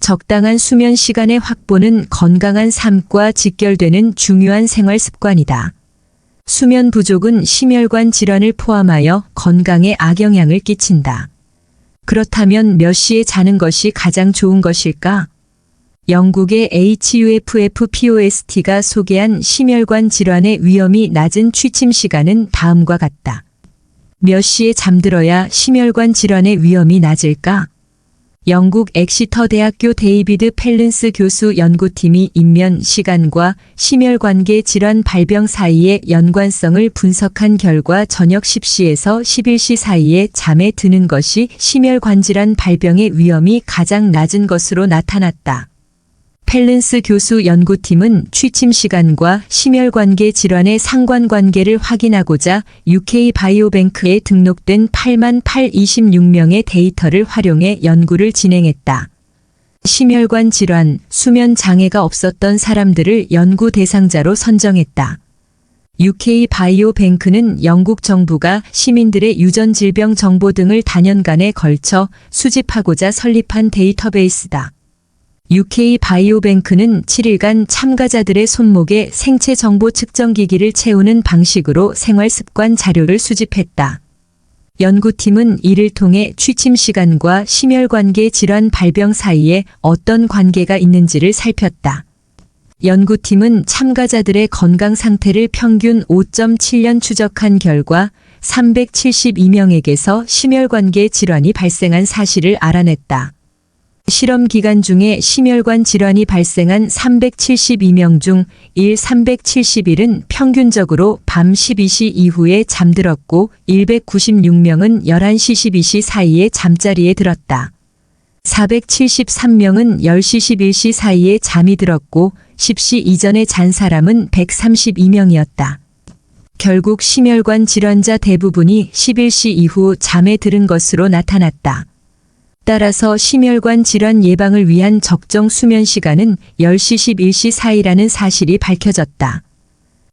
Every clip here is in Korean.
적당한 수면 시간의 확보는 건강한 삶과 직결되는 중요한 생활 습관이다. 수면 부족은 심혈관 질환을 포함하여 건강에 악영향을 끼친다. 그렇다면 몇 시에 자는 것이 가장 좋은 것일까? 영국의 HUFFPOST가 소개한 심혈관 질환의 위험이 낮은 취침 시간은 다음과 같다. 몇 시에 잠들어야 심혈관 질환의 위험이 낮을까? 영국 엑시터 대학교 데이비드 펠른스 교수 연구팀이 입면 시간과 심혈관계 질환 발병 사이의 연관성을 분석한 결과 저녁 10시에서 11시 사이에 잠에 드는 것이 심혈관 질환 발병의 위험이 가장 낮은 것으로 나타났다. 펠른스 교수 연구팀은 취침 시간과 심혈관계 질환의 상관관계를 확인하고자 UK 바이오뱅크에 등록된 8826명의 데이터를 활용해 연구를 진행했다. 심혈관 질환, 수면 장애가 없었던 사람들을 연구 대상자로 선정했다. UK 바이오뱅크는 영국 정부가 시민들의 유전 질병 정보 등을 다년간에 걸쳐 수집하고자 설립한 데이터베이스다. UK 바이오뱅크는 7일간 참가자들의 손목에 생체 정보 측정기기를 채우는 방식으로 생활습관 자료를 수집했다. 연구팀은 이를 통해 취침 시간과 심혈관계 질환 발병 사이에 어떤 관계가 있는지를 살폈다. 연구팀은 참가자들의 건강 상태를 평균 5.7년 추적한 결과 372명에게서 심혈관계 질환이 발생한 사실을 알아냈다. 실험 기간 중에 심혈관 질환이 발생한 372명 중 371은 평균적으로 밤 12시 이후에 잠들었고 196명은 11시 12시 사이에 잠자리에 들었다. 473명은 10시 11시 사이에 잠이 들었고 10시 이전에 잔 사람은 132명이었다. 결국 심혈관 질환자 대부분이 11시 이후 잠에 들은 것으로 나타났다. 따라서 심혈관 질환 예방을 위한 적정 수면 시간은 10시 11시 사이라는 사실이 밝혀졌다.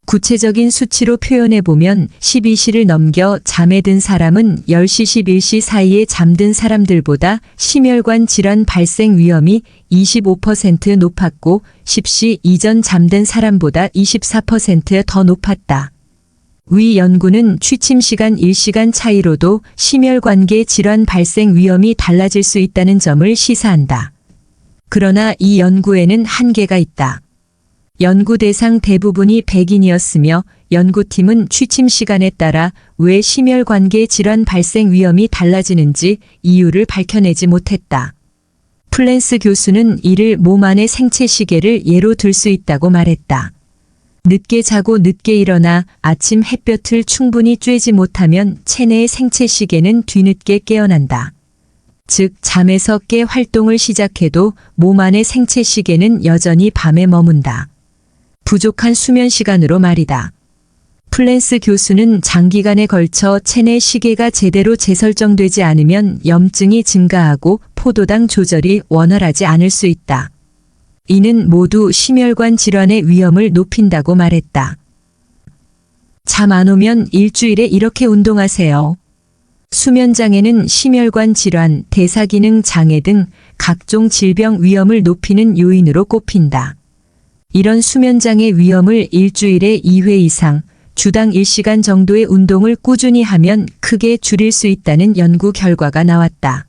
구체적인 수치로 표현해보면 12시를 넘겨 잠에 든 사람은 10시 11시 사이에 잠든 사람들보다 심혈관 질환 발생 위험이 25% 높았고 10시 이전 잠든 사람보다 24% 더 높았다. 위 연구는 취침 시간 1시간 차이로도 심혈관계 질환 발생 위험이 달라질 수 있다는 점을 시사한다. 그러나 이 연구에는 한계가 있다. 연구 대상 대부분이 백인이었으며 연구팀은 취침 시간에 따라 왜 심혈관계 질환 발생 위험이 달라지는지 이유를 밝혀내지 못했다. 플랜스 교수는 이를 몸 안의 생체 시계를 예로 들 수 있다고 말했다. 늦게 자고 늦게 일어나 아침 햇볕을 충분히 쬐지 못하면 체내의 생체 시계는 뒤늦게 깨어난다. 즉 잠에서 깨 활동을 시작해도 몸 안의 생체 시계는 여전히 밤에 머문다. 부족한 수면 시간으로 말이다. 플랜스 교수는 장기간에 걸쳐 체내 시계가 제대로 재설정되지 않으면 염증이 증가하고 포도당 조절이 원활하지 않을 수 있다. 이는 모두 심혈관 질환의 위험을 높인다고 말했다. 잠 안 오면 일주일에 이렇게 운동하세요. 수면장애는 심혈관 질환, 대사기능 장애 등 각종 질병 위험을 높이는 요인으로 꼽힌다. 이런 수면장애 위험을 일주일에 2회 이상, 주당 1시간 정도의 운동을 꾸준히 하면 크게 줄일 수 있다는 연구 결과가 나왔다.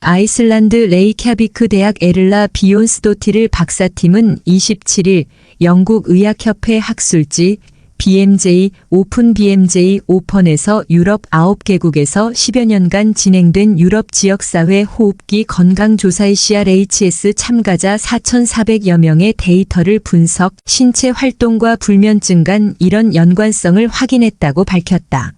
아이슬란드 레이캬비크 대학 에를라 비욘스도티르 박사팀은 27일 영국 의학협회 학술지 BMJ 오픈 BMJ 오펀에서 유럽 9개국에서 10여 년간 진행된 유럽 지역사회 호흡기 건강조사의 CRHS 참가자 4,400여 명의 데이터를 분석, 신체 활동과 불면증 간 이런 연관성을 확인했다고 밝혔다.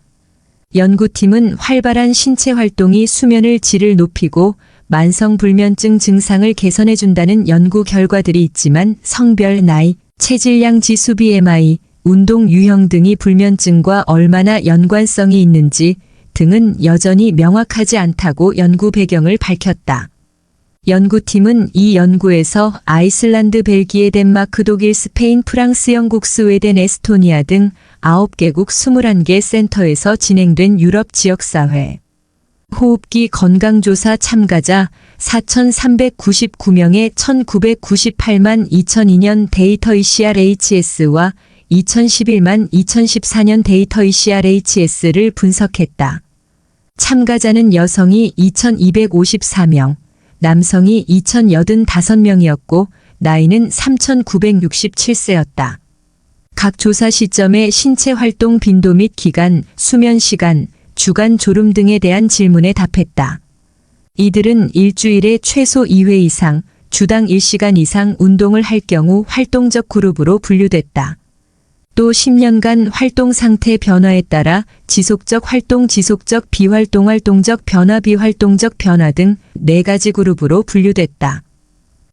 연구팀은 활발한 신체 활동이 수면의 질을 높이고 만성불면증 증상을 개선해준다는 연구 결과들이 있지만 성별 나이, 체질량 지수 BMI, 운동 유형 등이 불면증과 얼마나 연관성이 있는지 등은 여전히 명확하지 않다고 연구 배경을 밝혔다. 연구팀은 이 연구에서 아이슬란드, 벨기에, 덴마크, 독일, 스페인, 프랑스, 영국, 스웨덴, 에스토니아 등 9개국 21개 센터에서 진행된 유럽 지역사회 호흡기 건강조사 참가자 4,399명의 1,998만 2002년 데이터 ECRHS와 2011만 2014년 데이터 ECRHS를 분석했다. 참가자는 여성이 2,254명, 남성이 2,085명이었고 나이는 3,967세였다. 각 조사 시점의 신체 활동 빈도 및 기간, 수면 시간, 주간 졸음 등에 대한 질문에 답했다. 이들은 일주일에 최소 2회 이상, 주당 1시간 이상 운동을 할 경우 활동적 그룹으로 분류됐다. 또 10년간 활동 상태 변화에 따라 지속적 활동, 지속적 비활동, 활동적 변화, 비활동적 변화 등 4가지 그룹으로 분류됐다.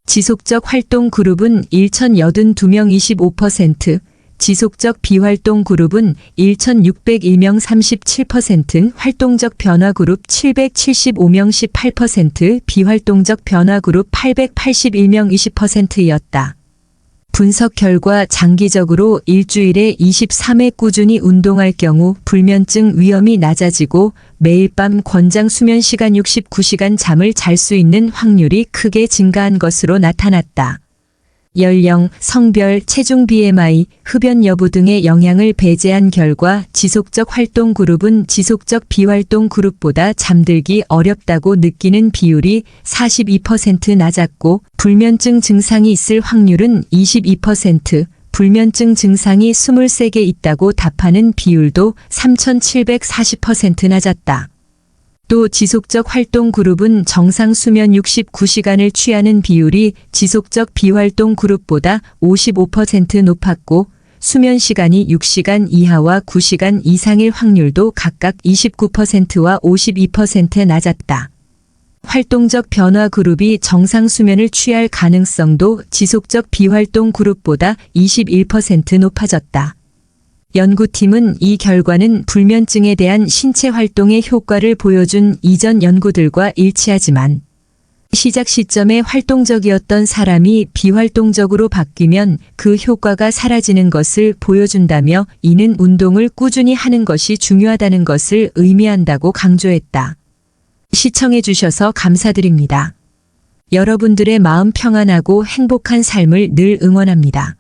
지속적 활동 그룹은 1,082명 25%, 지속적 비활동 그룹은 1,601명 37%, 활동적 변화 그룹 775명 18%, 비활동적 변화 그룹 881명 20%였다. 분석 결과 장기적으로 일주일에 23회 꾸준히 운동할 경우 불면증 위험이 낮아지고 매일 밤 권장 수면 시간 69시간 잠을 잘 수 있는 확률이 크게 증가한 것으로 나타났다. 연령, 성별, 체중 BMI, 흡연 여부 등의 영향을 배제한 결과 지속적 활동 그룹은 지속적 비활동 그룹보다 잠들기 어렵다고 느끼는 비율이 42% 낮았고 불면증 증상이 있을 확률은 22%, 불면증 증상이 23개 있다고 답하는 비율도 3,740% 낮았다. 또 지속적 활동 그룹은 정상 수면 69시간을 취하는 비율이 지속적 비활동 그룹보다 55% 높았고 수면 시간이 6시간 이하와 9시간 이상일 확률도 각각 29%와 52% 낮았다. 활동적 변화 그룹이 정상 수면을 취할 가능성도 지속적 비활동 그룹보다 21% 높아졌다. 연구팀은 이 결과는 불면증에 대한 신체 활동의 효과를 보여준 이전 연구들과 일치하지만 시작 시점에 활동적이었던 사람이 비활동적으로 바뀌면 그 효과가 사라지는 것을 보여준다며 이는 운동을 꾸준히 하는 것이 중요하다는 것을 의미한다고 강조했다. 시청해 주셔서 감사드립니다. 여러분들의 마음 평안하고 행복한 삶을 늘 응원합니다.